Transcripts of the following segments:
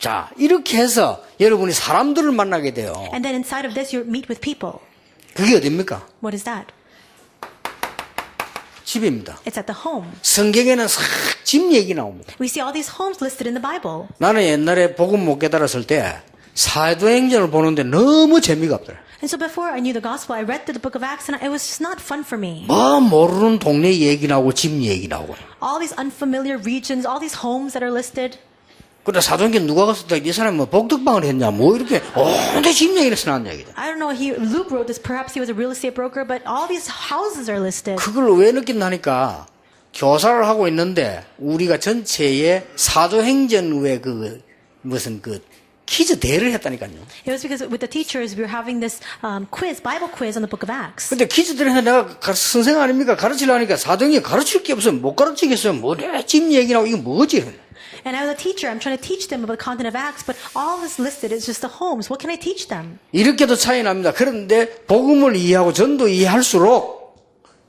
자, 이렇게 해서 여러분이 사람들을 만나게 돼요. And then inside of this, you meet with people. 그게 어딥니까? What is that? 집입니다. It's at the home. 성경에는 싹 집 얘기 나옵니다. We see all these homes listed in the Bible. 나는 옛날에 복음 못 깨달았을 때 사도행전을 보는데 너무 재미가 없더라. And so before I knew the gospel, I read through the book of Acts and it was just not fun for me. 뭐 모르는 동네 얘기 나오고 집 얘기 나오고. All these unfamiliar regions, all these homes that are listed. 근데 사도행전 누가 갔을 때 이 사람이 뭐 복덕방을 했냐 뭐 이렇게 온데 집 얘기를 써놨냐 이게. I don't know, Luke wrote this, perhaps he was a real estate broker, but all these houses are listed. 그걸 왜 느낀다니까 교사를 하고 있는데 우리가 전체에 사도행전 외 무슨 퀴즈 대회를 했다니까요. It was because with the teachers, we were having this quiz, Bible quiz on the book of Acts. 근데 퀴즈 대회에서 내가 선생 아닙니까? 가르치려니까 사도행전 가르칠 게 없으면 못 가르치겠어요. 뭐래 집 얘기 나오고 이거 뭐지? And I was a teacher, I'm trying to teach them about the content of Acts, but all that's listed is just the homes. What can I teach them? 이렇게도 차이 납니다. 그런데 복음을 이해하고 전도 이해할수록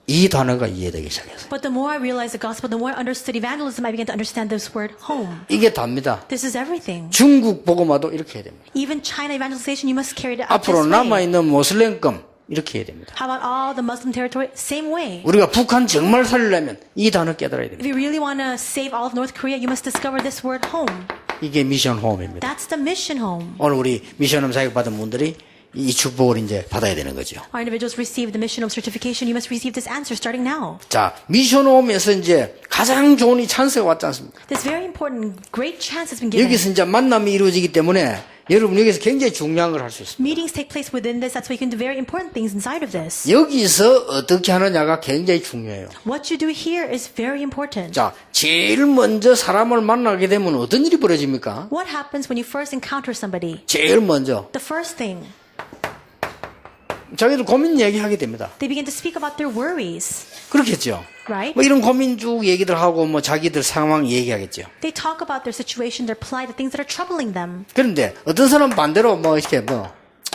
이 단어가 이해되기 시작했어요. But the more I realized the gospel, the more I understood evangelism, I began to understand this word home. 이게 답니다. This is everything. 중국 복음화도 이렇게 해야 됩니다. Even China evangelization, you must carry it out 앞으로 this way. 남아있는 모슬렘권 이렇게 해야 됩니다. How about all the Muslim territory? Same way. 우리가 북한 정말 살리려면 이 단어 깨달아야 If 됩니다. you really want to save all of North Korea, you must discover this word home. 이게 미션 홈입니다. That's the mission home. 오늘 우리 미션홈 자격받은 분들이 이 축복을 이제 받아야 되는 거죠. Our individuals receive the mission home certification. You must receive this answer starting now. 자, 미션홈에서 이제 가장 좋은 이 찬스가 왔지 않습니까? This very important, great chance has been given. 여기서 이제 만남이 이루어지기 때문에 여러분 여기서 굉장히 중요한 걸 할 수 있습니다. Meetings take place within this. That's why you can do very important things inside of this. 여기서 어떻게 하느냐가 굉장히 중요해요. What you do here is very important. 자, 제일 먼저 사람을 만나게 되면 어떤 일이 벌어집니까? What happens when you first encounter somebody? 제일 먼저 The first thing, 자기들 고민 얘기하게 됩니다. they begin to speak about their worries, 그렇겠죠. right? 뭐 이런 고민 쭉 얘기들 하고 뭐 자기들 상황 얘기하겠죠. They talk about their situation, their plight, the things that are troubling them. 그런데 어떤 사람 반대로 뭐 이렇게 뭐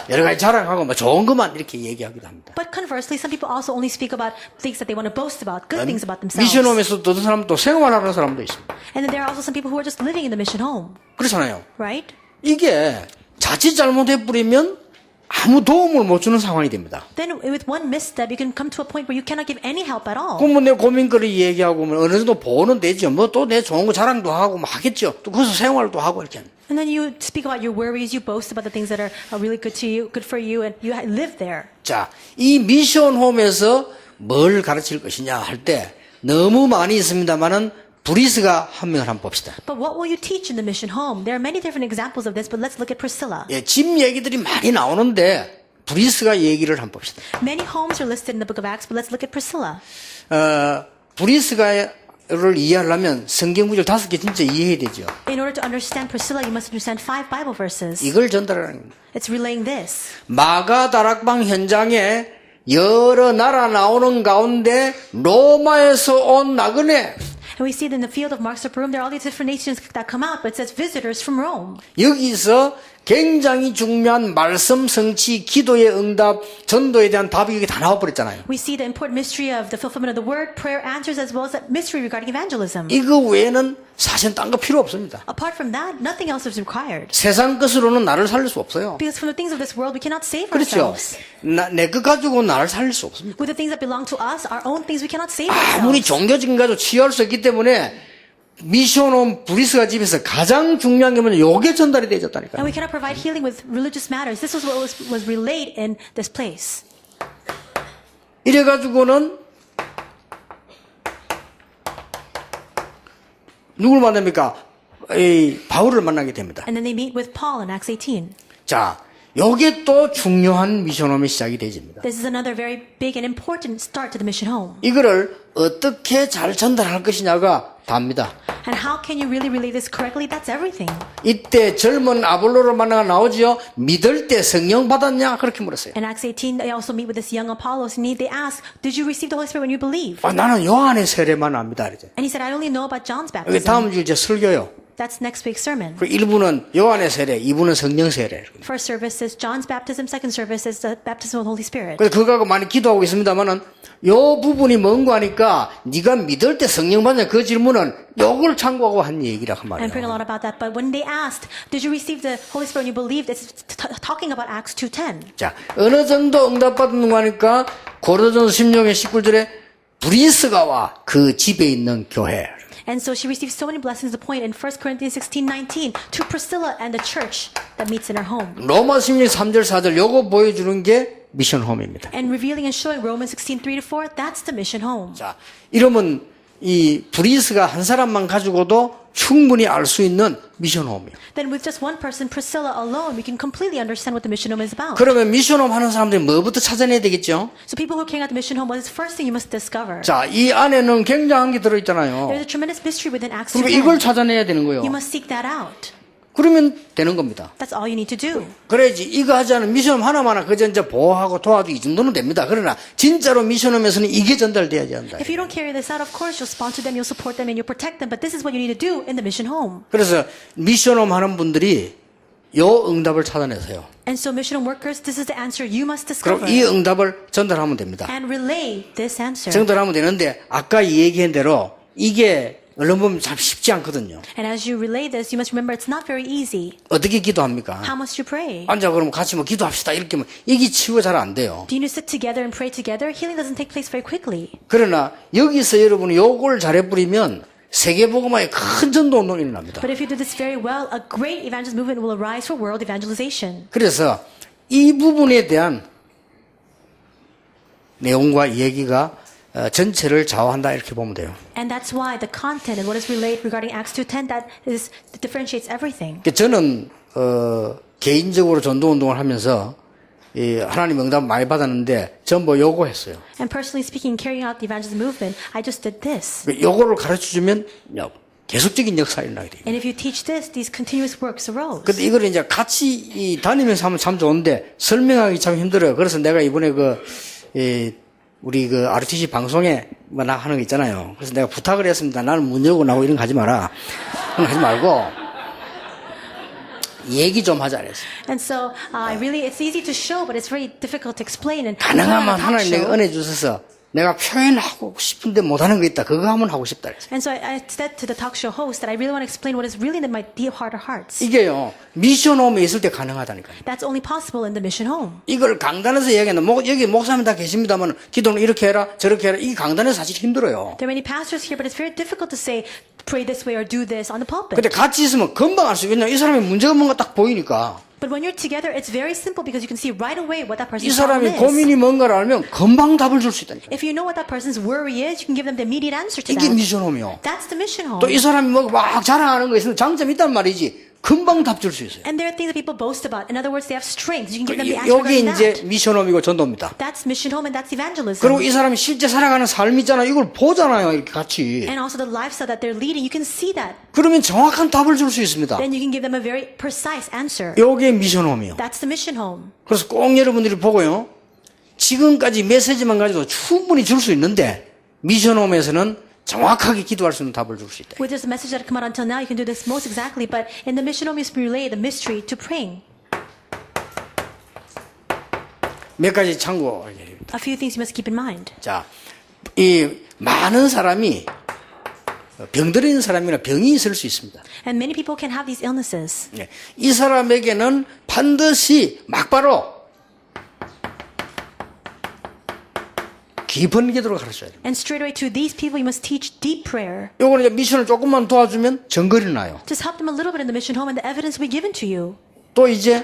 여러 가지 자랑하고 뭐 좋은 것만 이렇게 얘기하기도 합니다. But conversely, some people also only speak about things that they want to boast about, good things about themselves. 미션홈에서 또 어떤 사람도 생활하는 사람도 있습니다. And then there are also some people who are just living in the mission home, 그렇잖아요. right? 이게 자칫 잘못해 버리면 아무 도움을 못 주는 상황이 됩니다. Then with one misstep, you can come to a point where you cannot give any help at all. 그럼 뭐 내 고민거리 얘기하고 뭐 어느 정도 보는 되죠. 뭐 또 내 좋은 거 자랑도 하고 뭐 하겠죠. 또 거기서 생활도 하고 이렇게. And then you speak about your worries, you boast about the things that are really good to you, good for you, and you live there. 자, 이 미션홈에서 뭘 가르칠 것이냐 할 때 너무 많이 있습니다만은 브리스가 한 명을 한번 봅시다. But what will you teach in the mission home? There are many different examples of this, but let's look at Priscilla. 예, 집 얘기들이 많이 나오는데 브리스가 얘기를 한번 봅시다. Many homes are listed in the book of Acts, but let's look at Priscilla. 브리스가를 이해하려면 성경 구절 5개 진짜 이해해야 되죠. In order to understand Priscilla, you must understand 5 Bible verses. 이걸 전달하는 겁니다. It's relaying this. 마가 다락방 현장에 여러 나라 나오는 가운데 로마에서 온 나그네 And we see that in the field of Mark's upper room, there are all these different nations that come out, but it says visitors from Rome. 여기서 굉장히 중요한 말씀 성취, 기도의 응답, 전도에 대한 답이 여기 다 나와버렸잖아요. We see the important mystery of the fulfillment of the word, prayer answers, as well as that mystery regarding evangelism. 이거 외에는 사실 딴 거 필요 없습니다. Apart from that, nothing else is required. 세상 것으로는 나를 살릴 수 없어요. Because from the things of this world, we cannot save 그렇죠. ourselves. 내 것 가지고 나를 살릴 수 없습니다. With the things that belong to us, our own things, we cannot save 아무리 ourselves. 종교적인 가지고 치유할 수 있기 때문에 미션홈 브리스가 집에서 가장 중요한 게 뭐냐 요게 전달이 And 되어졌다니까요. we cannot provide healing with religious matters. This is what was relayed in this place. 이래가지고는 누굴 만납니까? 바울을 만나게 됩니다. And then they meet with Paul in Acts 18. 자, 요게 또 중요한 미션홈의 시작이 되집니다. This is another very big and important start to the mission home. 이거를 어떻게 잘 전달할 것이냐가 답니다. And how can you really relay this correctly? That's everything. 이때 젊은 아볼로를 만나가 나오지요. 믿을 때 성령 받았냐? 그렇게 물었어요. In Acts 18, they also meet with this young Apollos, and they ask, did you receive the Holy Spirit when you believe? 나는 요한의 세례만 압니다. 이제. And he said, I only know about John's 여기 baptism. 다음 주 이제 설교요. That's next week's sermon. 그 1부는 요한의 세례, 2부는 성령 세례. First service is John's baptism. Second service is the baptism of the Holy Spirit. 그래서 그거 갖고 많이 기도하고 있습니다만은 요 부분이 뭔가 하니까 네가 믿을 때 성령 받냐 그 질문은 요걸 참고하고 한 얘기라 한 I'm praying a 말이에요. lot about that. But when they asked, did you receive the Holy Spirit when you believed? It's talking about Acts 2:10. 자, 어느 정도 응답받는 거 하니까 고린도전서 16의 19절에 브리스가와 그 집에 있는 교회. And so she received so many blessings. The point in 1 Corinthians 16:19 to Priscilla and the church that meets in her home. 로마 16 3절 4절 요거 보여주는 게 미션 홈입니다. And revealing and showing Romans 16:3-4, that's the mission home. 자, 이러면 이 브리스가 한 사람만 가지고도 충분히 알 수 있는 미션 홈이에요. Then with just one person, Priscilla alone, we can completely understand what the mission home is about. 그러면 미션 홈 하는 사람들이 뭐부터 찾아내야 되겠죠? So people who are carrying out the mission home, what is the first thing you must discover? 자, 이 안에는 굉장한 게 들어있잖아요. There's a tremendous mystery within Acts 그리고 이걸 2:10. 찾아내야 되는 거예요. You must seek that out. 그러면 되는 겁니다. That's all you need to do. 그래야지 이거 하지 않은 미션홈 하나만 그저 이제 보호하고 도와주고 이 정도는 됩니다. 그러나 진짜로 미션홈에서는 이게 전달돼야지 한다. If you don't carry this out, of course, you'll sponsor them, you'll support them, and you'll protect them. But this is what you need to do in the mission home. 그래서 미션홈 하는 분들이 요 응답을 찾아내세요. And so mission home workers, this is the answer you must 그럼 discover. 이 응답을 전달하면 됩니다. And relay this answer. 전달하면 되는데 아까 얘기한 대로 이게 얼른 보면 참 쉽지 않거든요. And as you relay this, you must remember it's not very easy. 어떻게 기도합니까? How must you pray? 앉아 그러면 같이 뭐 기도합시다 이렇게 하면 이게 치유가 잘 안 돼요. Do you need to sit together and pray together? Healing doesn't take place very quickly. 그러나 여기서 여러분이 요걸 잘해 뿌리면 세계복음화에 큰 전도 운동이 일어납니다. But if you do this very well, a great evangelist movement will arise for world evangelization. 그래서 이 부분에 대한 내용과 얘기가 전체를 좌우한다 이렇게 보면 돼요. And that's why the content and what is relayed regarding Acts 2:10 that differentiates everything. 저는 개인적으로 전도 운동을 하면서 이 하나님 응답 많이 받았는데 전부 요거 했어요. And personally speaking, carrying out the evangelism movement, I just did this. 요거를 가르쳐 주면 계속적인 역사가 일어나게 돼요. And if you teach this, these continuous works arose. 근데 이걸 이제 같이 다니면서 하면 참 좋은데 설명하기 참 힘들어요. 그래서 내가 이번에 우리 RTC 방송에 뭐 나 하는 거 있잖아요. 그래서 내가 부탁을 했습니다. 나는 문 열고 나오고 이런 거 하지 마라. 그런 거 하지 말고 얘기 좀 하자 그랬어요. And so, it's easy to show, but it's very difficult to explain. And 가능하면 하나님 내가 은혜 주셔서 내가 표현하고 싶은데 못하는 거 있다. 그거 하면 하고 싶다 그랬어요. And so I said to the talk show host that I really want to explain what is really in my deep heart of hearts. 이게요. 미션홈에 있을 때 가능하다니까요. That's only possible in the mission home. 이걸 강단에서 얘기하는 여기 목사님 다 계십니다만 기도는 이렇게 해라 저렇게 해라 이 강단에서 사실 힘들어요. There are many pastors here, but it's very difficult to say, pray this way or do this on the pulpit. 근데 같이 있으면 금방 알 수 있냐. 이 사람이 문제가 뭔가 딱 보이니까. But when you're together, it's very simple because you can see right away what that 이 person's problem 사람이 is. 고민이 뭔가를 알면 금방 답을 줄 수 있다니까. If you know what that person's worry is, you can give them the immediate answer to 이게 that. 미션홈이요. That's the mission home. 또 이 사람이 뭐 막 자랑하는 거 있으면 장점이 있단 말이지. 금방 답 줄 수 있어요. And there are things that people boast about. In other words, they have strengths. You can give them the answer 여기 regarding 이제 that. 미션홈이고 전도입니다. That's mission home and that's evangelism. 그리고 이 사람이 실제 살아가는 삶이 있잖아요. 이걸 보잖아요. 이렇게 같이. And also the lifestyle that they're leading, you can see that. 그러면 정확한 답을 줄 수 있습니다. Then you can give them a very precise answer. 이게 미션홈이요. That's the mission home. 그래서 꼭 여러분들이 보고요. 지금까지 메시지만 가지고 충분히 줄 수 있는데 미션홈에서는 정확하게 기도할 수 있는 답을 줄 수 있다. With just the message that come out until now, you can do this most exactly. But in the mission home, you relay the mystery to praying. 몇 가지 참고. A few things you must keep in mind. 자, 이 많은 사람이 병들어 있는 사람이나 병이 있을 수 있습니다. And many people can have these illnesses. 이 사람에게는 반드시 막바로 깊은 기도를 가르쳐야 돼요. And straight away to these people, you must teach deep prayer. 요거는 이제 미션을 조금만 도와주면 정거리 나요. Just help them a little bit in the mission home and the evidence will be given to you. 또 이제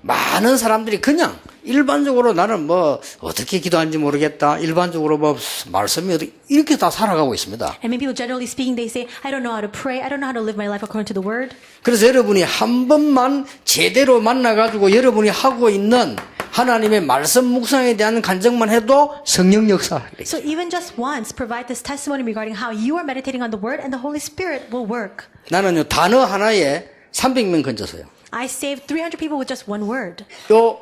많은 사람들이 그냥 일반적으로 나는 뭐 어떻게 기도하는지 모르겠다. 일반적으로 뭐 말씀이 어떻게 이렇게 다 살아가고 있습니다. And many people, generally speaking, they say, I don't know how to pray. I don't know how to live my life according to the word. 그래서 여러분이 한 번만 제대로 만나가지고 여러분이 하고 있는 하나님의 말씀 묵상에 대한 간증만 해도 성령 역사. So even just once, provide this testimony regarding how you are meditating on the word and the Holy Spirit will work. 나는요 단어 하나에 300명 건졌어요. I saved 300 people with just one word. 요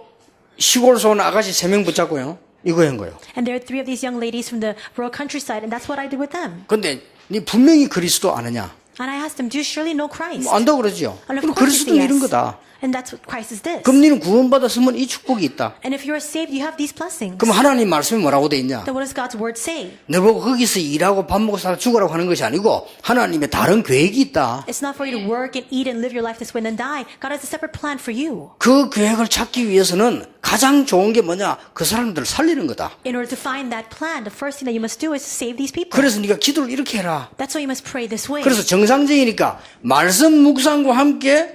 시골서 온 아가씨 3명 붙잡고요. 이거 한 거예요. And there are 3 of these young ladies from the rural countryside, and that's what I did with them. 근데 네 분명히 그리스도 아느냐? And I asked them, do you surely know Christ? 안다고 그러죠. And of 그럼 course 그리스도는 they say 이런 yes. 거다. And that's what Christ is this. 그럼 너는 구원받았으면 이 축복이 있다. And if you are saved, you have these blessings. 그럼 하나님 말씀이 뭐라고 돼 있냐? Then what does God's word say? 너 보고 거기서 일하고 밥 먹고 살아 죽으라고 하는 것이 아니고 하나님의 다른 계획이 있다. It's not for you to work and eat and live your life this way and then die. God has a separate plan for you. 그 계획을 찾기 위해서는 가장 좋은 게 뭐냐? 그 사람들을 살리는 거다. In order to find that plan, the first thing that you must do is to save these people. 그래서 네가 기도를 이렇게 해라. That's why you must pray this way. 그래서 정상적이니까 말씀 묵상과 함께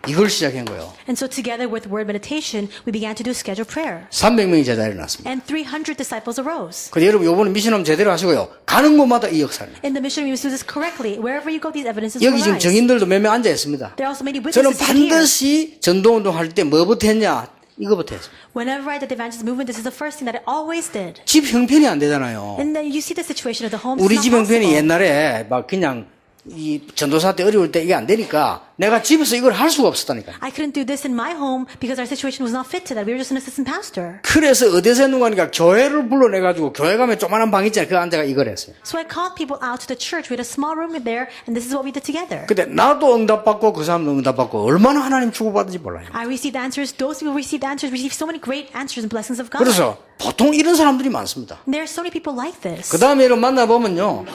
이걸 시작한 거예요. And so together with word meditation, we began to do scheduled prayer. 300명이 제자리에 났습니다. And 300 disciples arose. 그래서 여러분 이번에 미션하면 제대로 하시고요. 가는 곳마다 이 역사를. In the mission, we must do this correctly. Wherever you go, these evidences will 여기 지금 arise. 정인들도 몇 명 앉아 있습니다. There are also many 저는 witnesses here. 반드시 전도운동 할 때 뭐부터 했냐? 이거부터 했어요. Whenever I did the evangelist movement, this is the first thing that I always did. 집 형편이 안 되잖아요. And then you see the situation of the home. 우리 It's 집 not 형편이 possible. 옛날에 막 그냥 이 전도사 때 어려울 때 이게 안 되니까 내가 집에서 이걸 할 수가 없었다니까요. I couldn't do this in my home because our situation was not fit to that. We were just an assistant pastor. 그래서 어디서 했는가 하니까 교회를 불러내가지고 교회 가면 조그만한 방 있잖아요. 그 앉아가 이걸 했어요. So I called people out to the church. We had a small room there, and this is what we did together. 근데 나도 응답받고 그 사람도 응답받고 얼마나 하나님 축복받은지 몰라요. I received answers. Those people received answers. Received so many great answers and blessings of God. 그래서 보통 이런 사람들이 많습니다. And there are so many people like this. 그 다음에 이런 만나보면요.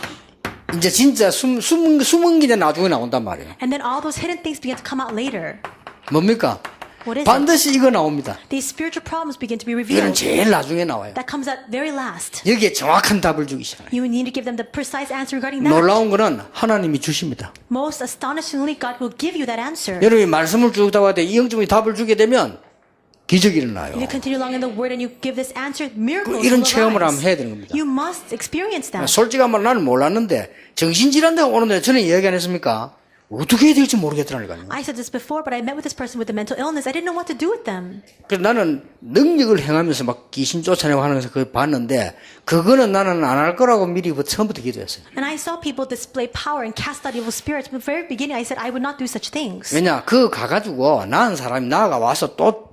이제 진짜 숨은 게 나중에 나온단 말이에요. And then all those hidden things begin to come out later. 뭡니까? What is it? 반드시 이거 나옵니다. These spiritual problems begin to be 이거는 revealed. 제일 나중에 나와요. That comes at very last. 여기에 정확한 답을 주기 시작해요. You need to give them the precise answer regarding that. 놀라운 거는 하나님이 주십니다. Most astonishingly, God will give you that answer. 여러분이 말씀을 쭉 다와야 돼. 이영점이 답을 주게 되면 기적이 일어나요. If you continue along in the word and you give this answer, miracles 이런 will 체험을 arise. 한번 해야 되는 겁니다. You must experience that. 솔직한 말 나는 몰랐는데 정신질환자가 오는데 저는 이야기 안 했습니까? 어떻게 해야 될지 모르겠더라니까요. I said this before, but I met with this person with a mental illness. I didn't know what to do with them. 그래서 나는 능력을 행하면서 막 귀신 쫓아내고 하는 것을 그걸 봤는데 그거는 나는 안 할 거라고 미리 처음부터 기도했어요. And I saw people display power and cast out evil spirits. From the very beginning, I said I would not do such things. 왜냐 그 가가지고 나은 사람이 나가 와서 또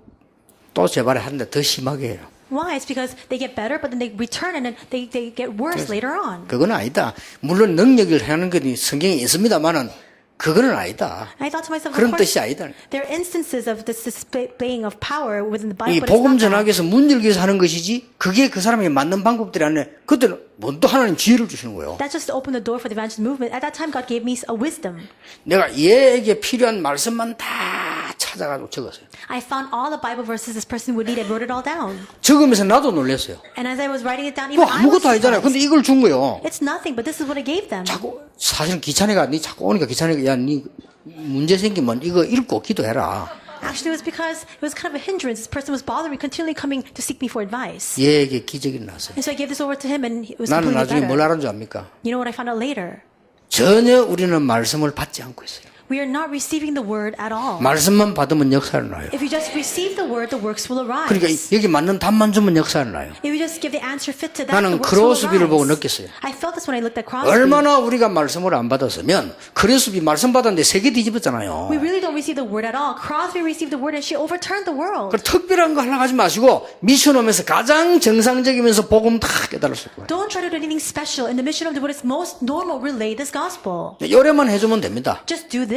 재발을 하는데 더 심하게 해요. Why? It's because they get better, but then they return and then they get worse later on. 그건 아니다. 물론 능력을 하는 건 성경에 있습니다만은 그거는 아니다. And I thought to myself, of 그런 course, 뜻이 아니다. there are instances of this displaying of power within the 이 Bible, but it's 복음 not that. 전하기 위해서 문 열기 위해서 하는 것이지 그게 그 사람에게 맞는 방법들이 아니라 그때는 뭔 또 하나님 지혜를 주시는 거예요. That's just to open the door for the evangelist movement. At that time, God gave me a wisdom. 내가 얘에게 필요한 말씀만 다 찾아가지고 적었어요. I found all the Bible verses this person would need. I wrote it all down. 적으면서 나도 놀랐어요. And as I was writing it down, 뭐 even I was 아무것도 아니잖아요. 근데 surprised. 이걸 준 거예요. It's nothing, but this is what I gave them. 자꾸 사실은 귀찮으니까 니 자꾸 오니까 귀찮으니까 야 니 문제 생기면 이거 읽고 기도해라. Actually, it was because it was kind of a hindrance. This person was bothering me, continually coming to seek me for advice. 얘에게 기적이 났어요. And so I gave this over to him, and it was 나는 completely 나중에 뭘 better. 알았는 줄 압니까? You know what I found out later? 전혀 우리는 말씀을 받지 않고 있어요. We are not receiving the word at all. 말씀만 받으면 역사를 나요. If you just receive the word, the works will arise. 그러니까 여기 맞는 답만 주면 역사를 나요. If you just give the answer fit to that, 나는 the works will 크로스비를 보고 arise. 느꼈어요. I felt this when I looked at Crosby. 얼마나 우리가 말씀을 안 받았으면 크로스비 말씀 받았는데 세계 뒤집었잖아요. We really don't receive the word at all. Crosby received the word and she overturned the world. 그 특별한 거 하려고 하지 마시고 미션 오면서 가장 정상적이면서 복음 다 깨달았을 거예요. Don't try to do anything special. In the mission of the word, it's most normal. Relay this gospel. 요래만 해주면 됩니다. Just do this.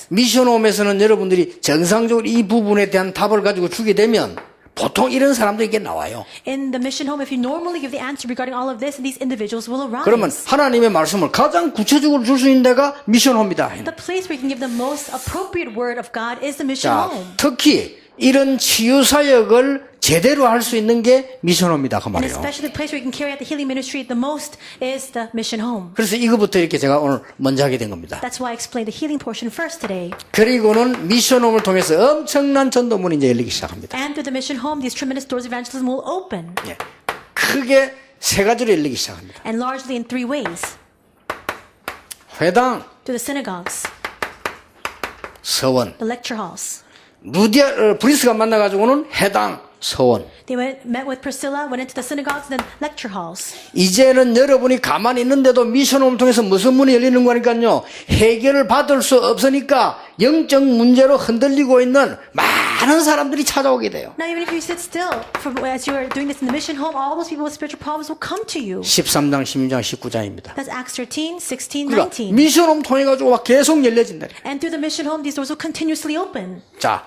미션 오면서는 여러분들이 정상적으로 이 부분에 대한 답을 가지고 주게 되면 보통 이런 사람들에게 나와요. In the mission home, if you normally give the answer regarding all of this, these individuals will arise. 그러면 하나님의 말씀을 가장 구체적으로 줄 수 있는 데가 미션 홈이다. The place where you can give the most appropriate word of God is the mission 자, home. 특히 이런 치유 사역을 제대로 할 수 있는 게 미션 홈이다 그 And 말이에요. especially the place where you can carry out the healing ministry the most is the mission home. 그래서 이거부터 이렇게 제가 오늘 먼저 하게 된 겁니다. That's why I explained the healing portion first today. 그리고는 미션 홈을 통해서 엄청난 전도문이 이제 열리기 시작합니다. And through the mission home, these tremendous doors of evangelism will open. 예. 크게 세 가지로 열리기 시작합니다. And largely in three ways. 회당, Through the synagogues, 서원. the lecture halls. 브리스가 만나가지고는 회당, 서원. They met with Priscilla, went into the synagogues, then lecture halls. 이제는 여러분이 가만히 있는데도 미션홈을 통해서 무슨 문이 열리는 거니까요. 해결을 받을 수 없으니까 영적 문제로 흔들리고 있는 많은 사람들이 찾아오게 돼요. Now, even if you sit still as you are doing this in the mission home, all those people with spiritual problems will come to you. 13장, 16장, 19장입니다. That's Acts 13, 16, 그러니까 19. 미션홈 통해가지고 막 계속 열려진다. And through the mission home, these doors will continuously open. 자,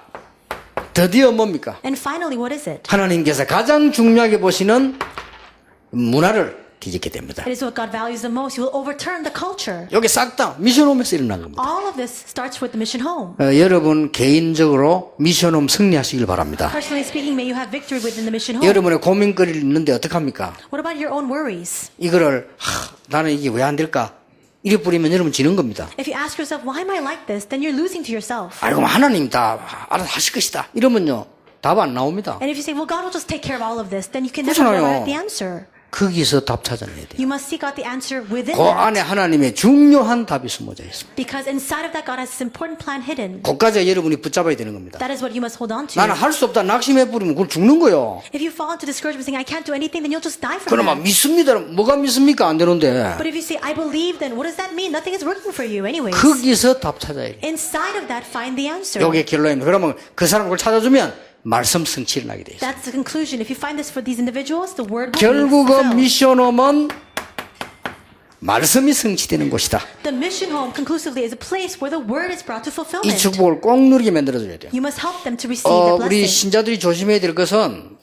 드디어 뭡니까? And finally, what is it? 하나님께서 가장 중요하게 보시는 문화를 뒤집게 됩니다. It is what God values the most. He will overturn the culture. 여기 싹 다 미션홈에서 일어난 겁니다. All of this starts with the mission home. 여러분 개인적으로 미션홈 승리하시길 바랍니다. Personally speaking, may you have victory within the mission home. 여러분의 고민거리를 있는데 어떡합니까? What about your own worries? 이거를 나는 이게 왜 안 될까? 이래 뿌리면 여러분 지는 겁니다. If you ask yourself, why am I like this? Then you're losing to yourself. 아이고 하나님 다 알아서 하실 것이다. 이러면요 답 안 나옵니다. And if you say, well, God will just take care of all of this, then you can never 그렇잖아요. arrive at the answer. 거기서 답 찾아내야 돼요. You must seek out the answer within 그 that. 안에 하나님의 중요한 답이 숨어져 있습니다. Because inside of that, God has this important plan hidden. 그까지 여러분이 붙잡아야 되는 겁니다. That is what you must hold on to. 나는 할 수 없다 낙심해 버리면 그걸 죽는 거예요. If you fall into discouragement saying, I can't do anything, then you'll just die from 그러면 that. 믿습니다. 뭐가 믿습니까? 안 되는데. But if you say, I believe, then what does that mean? Nothing is working for you anyways. 거기서 답 찾아야 돼요. Inside of that, find the answer. 요게 결론입니다. 그러면 그 사람 그걸 찾아주면 말씀 성취를 하게 돼 있어요. That's the conclusion. If you find this for these individuals, the word will be 결국은 fulfilled. 미션홈은 말씀이 성취되는 곳이다. The mission home conclusively is a place where the word is brought to 이 fulfillment. 축복을 꼭 누리게 만들어줘야 돼요. You must help them to receive the 우리 blessing. 신자들이 조심해야 될 것은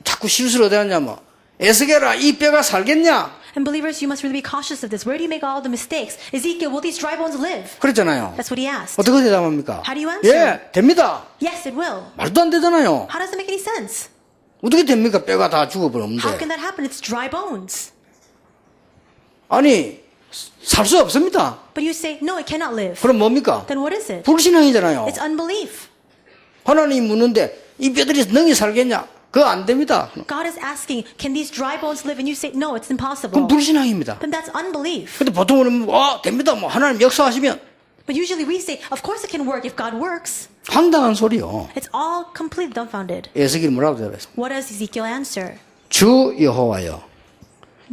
자꾸 실수를 어디 하냐면 에스겔아 이 뼈가 살겠냐? And believers, you must really be cautious of this. Where do you make all the mistakes? Ezekiel, will these dry bones live? 그랬잖아요. That's what he asked. 어떻게 대답합니까? How do you answer? 예, 됩니다. Yes, it will. 말도 안 되잖아요. How does it make any sense? 어떻게 됩니까? 뼈가 다 How 죽어버렸는데. can that happen? It's dry bones. 아니 살 수 없습니다. But you say, no, it cannot live. 그럼 뭡니까? Then what is it? 불신앙이잖아요. It's unbelief. 하나님 묻는데 이 뼈들이 능히 살겠냐? 그거 안 됩니다. God is asking, can these dry bones live? And you say, no, it's impossible. 그럼 불신앙입니다. Then that's unbelief. 근데 보통은 됩니다. 뭐 하나님 역사하시면 But usually we say, of course it can work if God works. 황당한 소리요. It's all completely dumbfounded. 에스겔이 뭐라고 대답했습니까? What does Ezekiel answer? 주 여호와여,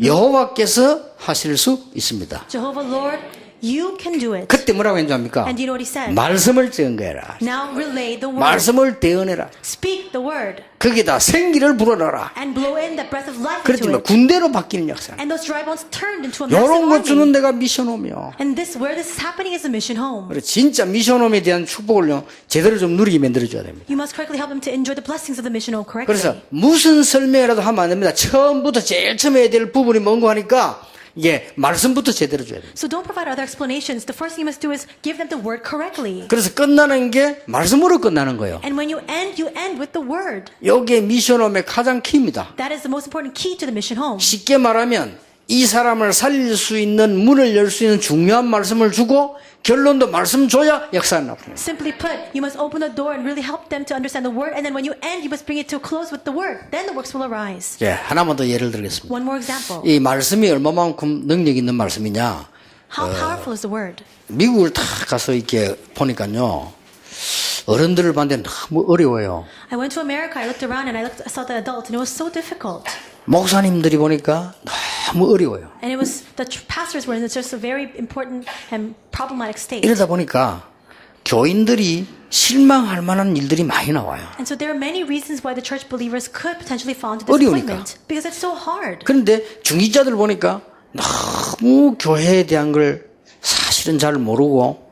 여호와께서 하실 수 있습니다. Jehovah Lord, you can do it. 그때 뭐라고 했는지 압니까? And do you know what he said? 말씀을 증거해라. Now relay the word. 말씀을 대언해라. Speak the word. 거기다 생기를 불어넣어라. And blow in the breath of life 그랬지 into 뭐 it. 군대로 바뀌는 역사. And those dry bones turned into a massive 요런 거 주는 army. 데가 미션홈이요. And where this is happening is the mission home. 그래서 진짜 미션홈에 대한 축복을요 제대로 좀 누리게 만들어줘야 됩니다. You must correctly help them to enjoy the blessings of the mission home correctly. 그래서 무슨 설명이라도 하면 안 됩니다. 처음부터 제일 처음에 해야 될 부분이 뭔가 하니까 이게 말씀부터 제대로 줘야 돼요. So don't provide other explanations. The first thing you must do is give them the word correctly. 그래서 끝나는 게 말씀으로 끝나는 거예요. And when you end with the word. 이게 미션홈의 가장 키입니다. That is the most important key to the mission home. 쉽게 말하면 이 사람을 살릴 수 있는 문을 열 수 있는 중요한 말씀을 주고 결론도 말씀 줘야 역사가 나옵니다. Simply put, you must open the door and really help them to understand the word. And then when you end, you must bring it to a close with the word. Then the works will arise. 예, 하나만 더 예를 들겠습니다. One more example. 이 말씀이 얼마만큼 능력 있는 말씀이냐? How powerful is the word? 미국을 딱 가서 이렇게 보니까요. 어른들을 봤는데 너무 어려워요. I went to America. I looked around and I saw the adults, and it was so difficult. 목사님들이 보니까 너무 어려워요. And it was the pastors were in just a very important and problematic state. 이러다 보니까 교인들이 실망할 만한 일들이 많이 나와요. And so there are many reasons why the church believers could potentially fall into 어려우니까. disappointment because it's so hard. 그런데 중직자들 보니까 너무 교회에 대한 걸 사실은 잘 모르고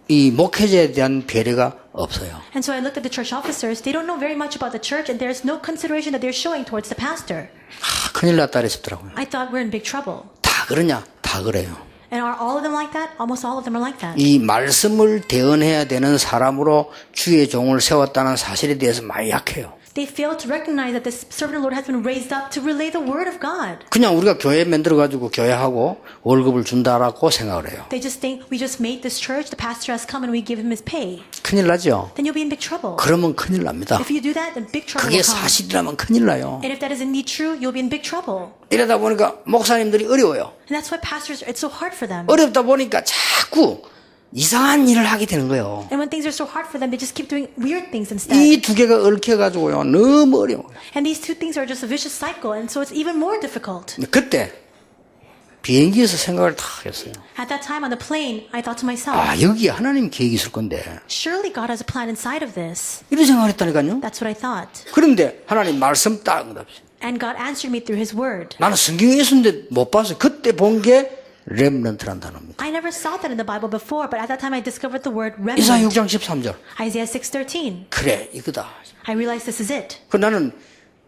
이 목회자에 대한 배려가 없어요. And so I looked at the church officers. They don't know very much about the church, and there's no consideration that they're showing towards the pastor. 큰일 났다 그랬더라고요. I thought we're in big trouble. 다 그러냐? 다 그래요. And are all of them like that? Almost all of them are like that. 이 말씀을 대언해야 되는 사람으로 주의 종을 세웠다는 사실에 대해서 많이 약해요. They fail to recognize that this servant of the Lord has been raised up to relay the word of God. 그냥 우리가 교회 만들어가지고 교회하고 월급을 준다라고 생각을 해요. They just think we just made this church, the pastor has come and we give him his pay. 큰일 나죠? Then you'll be in big trouble. 그러면 큰일 납니다. If you do that, then big trouble 그게 will come. 사실이라면 큰일 나요. And if that is indeed true, you'll be in big trouble. 이러다 보니까 목사님들이 어려워요. And that's why pastors, it's so hard for them. 어렵다 보니까 자꾸 이상한 일을 하게 되는 거예요. And when things are so hard for them, they just keep doing weird things instead. 이 두 개가 얽혀가지고요. 너무 어려워요. And these two things are just a vicious cycle, and so it's even more difficult. 그때 비행기에서 생각을 다 했어요. At that time on the plane, I thought to myself, 아, 여기에 하나님 계획이 있을 건데. surely God has a plan inside of this. 이런 생각을 했다니까요. That's what I thought. 그런데 하나님 말씀 딱 응답했어요. And God answered me through His Word. 나는 성경에 있었는데 못 봤어요. 그때 본 게 렘넌트란 단어입니다. I never saw that in the Bible before, but at that time I discovered the word 이사야 remnant. 6장 13절. Isaiah 6:13. 그래, 이거다. I realized this is it. 그 나는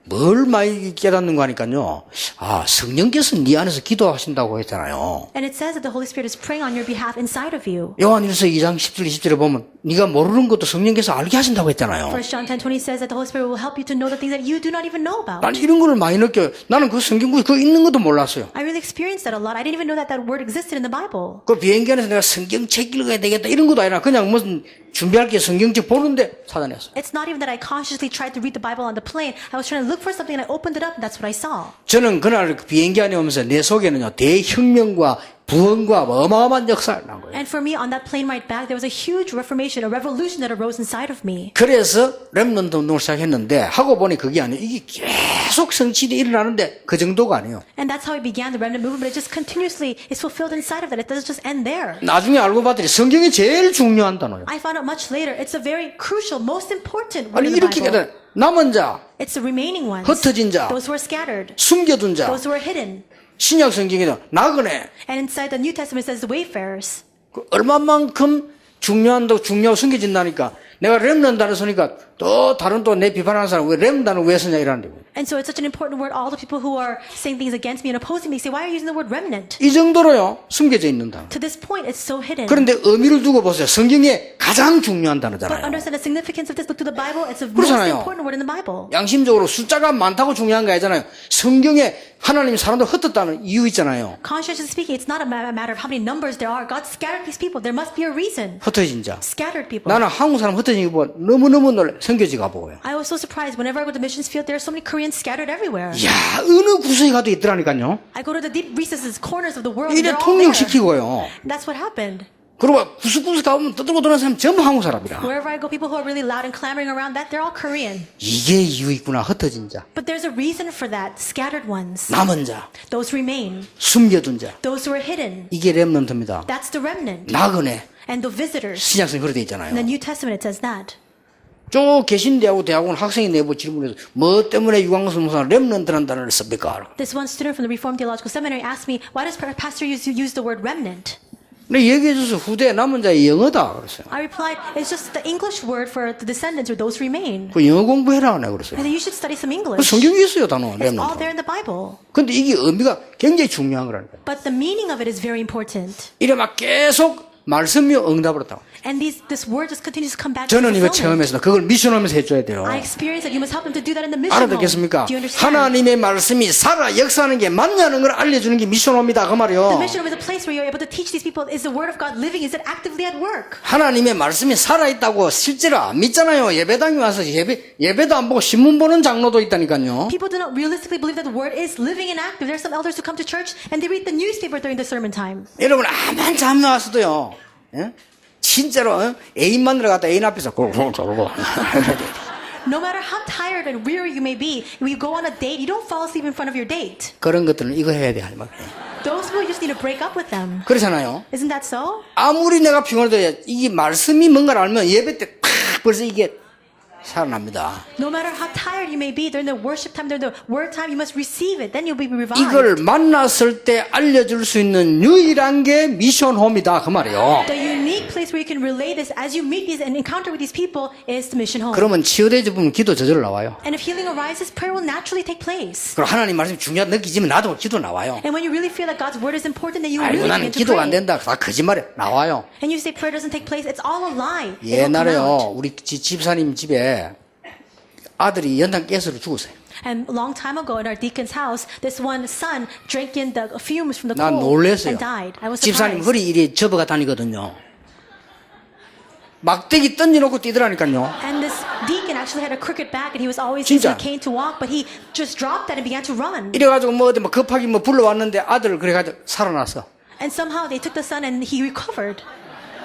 뭘 많이 깨닫는 거 하니까요. 아, 성령께서 네 안에서 기도하신다고 했잖아요. And it says that the Holy Spirit is praying on your behalf inside of you. 요한일서 2장 10절 20절에 보면 네가 모르는 것도 성령께서 알게 하신다고 했잖아요. 1 John 10:20 says that the Holy Spirit will help you to know the things that you do not even know about. 난 이런 거를 많이 느껴요. 나는 그 성경구에 그거 있는 것도 몰랐어요. I really experienced that a lot. I didn't even know that that word existed in the Bible. 그 비행기 안에서 내가 성경책 읽어야 되겠다 이런 것도 아니라 그냥 무슨 준비할 게 성경책 보는데 찾아냈어요. It's not even that I consciously tried to read the Bible on the plane. I was trying to look for something and I opened it up and that's what I saw. 저는 그날 그 비행기 안에 오면서 내 속에는요 대혁명과 부흥과 어마어마한 역사가 난 거예요. And for me, on that plane ride back, there was a huge reformation, a revolution that arose inside of me. 그래서 렘넌트 운동을 시작했는데 하고 보니 그게 아니에요. 이게 계속 성취이 일어나는데 그 정도가 아니에요. And that's how we began the remnant movement, but it just continuously is fulfilled inside of that. It doesn't just end there. 나중에 알고 봤더니 성경이 제일 중요한 단어예요. I found out much later, it's a very crucial, most important word 아니 in the 이렇게 Bible. 남은 자, It's the remaining ones. 흩어진 자, Those who are scattered. 숨겨둔 자, Those who are hidden. 신약 성경에는 나그네 And inside the New Testament it says the wayfarers. 그 얼마만큼 중요하고 숨겨진다니까 내가 렘넌트를 쓰니까 또 다른 또 내 비판하는 사람 왜 렘넌트를 왜 쓰냐 이러는데 And so it's such an important word. All the people who are saying things against me and opposing me say, why are you using the word remnant? 이 정도로요 숨겨져 있는 단어. To this point, it's so hidden. 그런데 의미를 두고 보세요. 성경에 가장 중요한 But 단어잖아요. understand the significance of this. Look to the Bible. It's the most 그렇잖아요. important word in the Bible. 양심적으로 숫자가 많다고 중요한 거 아니잖아요. 성경에 하나님 사람들 흩었다는 이유 있잖아요. Consciously speaking, it's not a matter of how many numbers there are. God scattered these people. There must be a reason. 흩어진 자. Scattered people. 나는 한국 사람 흩어진 거 보고 너무너무 놀래. 선교지 가보고요. I was so surprised whenever I go to the missions field. There are so many Koreans scattered everywhere. 이야 어느 구석에 가도 있더라니까요. I go to the deep recesses, corners of the world. And 이래 they're all there. 통역시키고요. That's what happened. 그리고 구석구석 가보면 떠들고 도는 사람 전부 한국 사람이라. Wherever I go, people who are really loud and clamoring around that, they're all Korean. 이게 이유 있구나. 흩어진 자. But there's a reason for that. Scattered ones. 남은 자. Those who remain. 숨겨둔 자. Those who are hidden. 이게 렘넌트입니다. That's the remnant. 나그네. And the visitors. 신약성에 그렇게 돼 In 있잖아요. the New Testament, it says that. 저 계신대하고 대학원 학생이 내부 질문해서 뭐 때문에 유광수 목사가 렘넌트라는 단어를 씁니까? This one student from the Reformed Theological Seminary asked me, why does pastor use the word remnant? 근데 얘기해줘서 후대 남은 자의 영어다 그랬어요. I replied, it's just the English word for the descendants or those who remain. 그 영어 공부해라 내가 그랬어요. And you should study some 그 English. 성경에 있어요 단어 It's all 렘넌트. there in the Bible. 근데 이게 의미가 굉장히 중요한 거라니까. But the meaning of it is very important. 이래 막 계속 말씀이 응답을 했다고. And this word just continues to come back to 저는 이거 fulfillment. 체험했습니다. 그걸 미션하면서 해줘야 돼요. I experienced that you must help them to do that in the mission home. 알아듣겠습니까? Do you understand? 하나님의 말씀이 살아 역사하는 게 맞냐는 걸 알려주는 게 미션홈이다 그 The 말이요. mission home is a place where you're able to teach these people, is the word of God living? Is it actively at work? 하나님의 말씀이 살아있다고 실제로 안 믿잖아요. 예배당에 와서 예배도 안 보고 신문 보는 장로도 있다니까요. People do not realistically believe that the word is living and active. There are some elders who come to church and they read the newspaper during the sermon time. 여러분 아만 잠이 왔어도요. 예? 진짜로 애인 만나러 갔다 애인 앞에서 저러고 No matter how tired and weary you may be, when you go on a date, you don't fall asleep in front of your date. 그런 것들은 이거 해야 돼 할 말. Those people, you just need to break up with them. 그렇잖아요. Isn't that so? 아무리 내가 피곤해도 이 말씀이 뭔가를 알면 예배 때 탁 벌써 이게 살아납니다. No matter how tired you may be during the worship time, during the word time, you must receive it. Then you'll be revived. 이걸 만났을 때 알려줄 수 있는 유일한 게 미션홈이다 그 말이에요. The unique place where you can relay this as you meet these and encounter with these people is the mission home. 그러면 치유되지 보면 기도 저절로 나와요. And if healing arises, prayer will naturally take place. 그럼 하나님 말씀이 중요하다 느끼지면 나도 기도 나와요. And when you really feel that God's word is important, then you will 아이고 really 나는 begin to 기도가 안 pray. 된다. 다 거짓말이야. 나와요. And you say prayer doesn't take place, it's all a lie. It will come out. 옛날에요. 우리 집사님 집에 아들이 연탄 가스로 죽었어요. And a long time ago in our deacon's house, this one son drank in the fumes from the 난 coal 놀랬어요. and died. I was 집사님 surprised. 허리 이리 접어가 다니거든요. 막대기 던져놓고 뛰더라니까요. And this deacon actually had a crooked back and he was always 진짜. using a cane to walk, but he just dropped that and began to run. 이래가지고 뭐 어디 뭐 급하게 뭐 불러왔는데 아들 그래가지고 살아났어. And somehow they took the son and he recovered.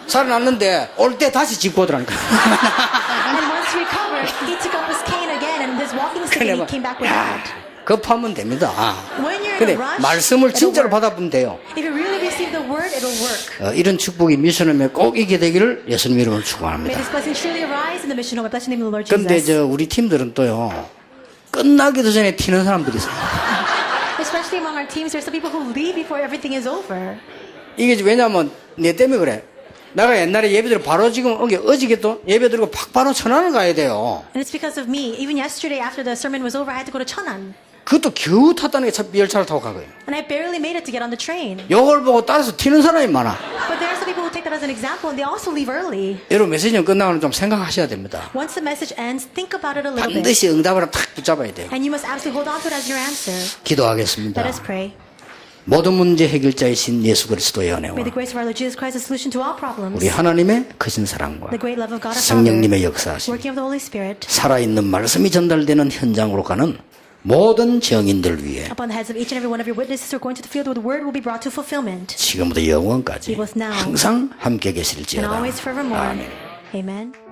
살아났는데 올 때 다시 짚고 오더라니까. And once he recovered, he took up his cane again and this walking stick and he came back with 야, that. 급하면 됩니다. When you're in 근데 a rush, 말씀을 it'll 진짜로 work. 받아보면 돼요. If you really receive the word, it'll work. 이런 축복이 미션홈에 꼭 있게 되기를 예수님 이름으로 May 축원합니다. this blessing truly arise in the mission home. I bless the name of the Lord 근데 Jesus. 우리 팀들은 또요, 끝나기도 전에 튀는 사람들이 있어요. Especially among our teams, there's some people who leave before everything is over. 이게 왜냐면 내 때문에 그래. 내가 옛날에 예배드리고 바로 지금 어저께 또 예배드리고 바로 천안을 가야 돼요. And it's because of me. Even yesterday, after the sermon was over, I had to go to Cheonan. 그것도 겨우 탔다는 게 열차를 타고 간 거예요. And I barely made it to get on the train. 이걸 보고 따라서 튀는 사람이 많아. But there are some people who take that as an example, and they also leave early. 여러분 메시지는 끝나고는 좀 생각하셔야 됩니다. Once the message ends, think about it a little bit. 반드시 응답을 탁 붙잡아야 돼요. And you must absolutely hold on to it as your answer. 기도하겠습니다. Let us pray. 모든 문제 해결자이신 예수 그리스도의 은혜와 May the grace of our Lord Jesus Christ the solution to all problems. 우리 하나님의 크신 사랑과 The great love of God our 성령님의 Father. 역사하심, Working of the Holy Spirit. 살아있는 말씀이 전달되는 현장으로 가는 모든 정인들 위해 Upon the heads of each and every one of your witnesses who are going to the field where the word will be brought to fulfillment. 지금부터 영원까지 Be both now 항상 함께 And 계실지어다. always forevermore. 아멘. Amen.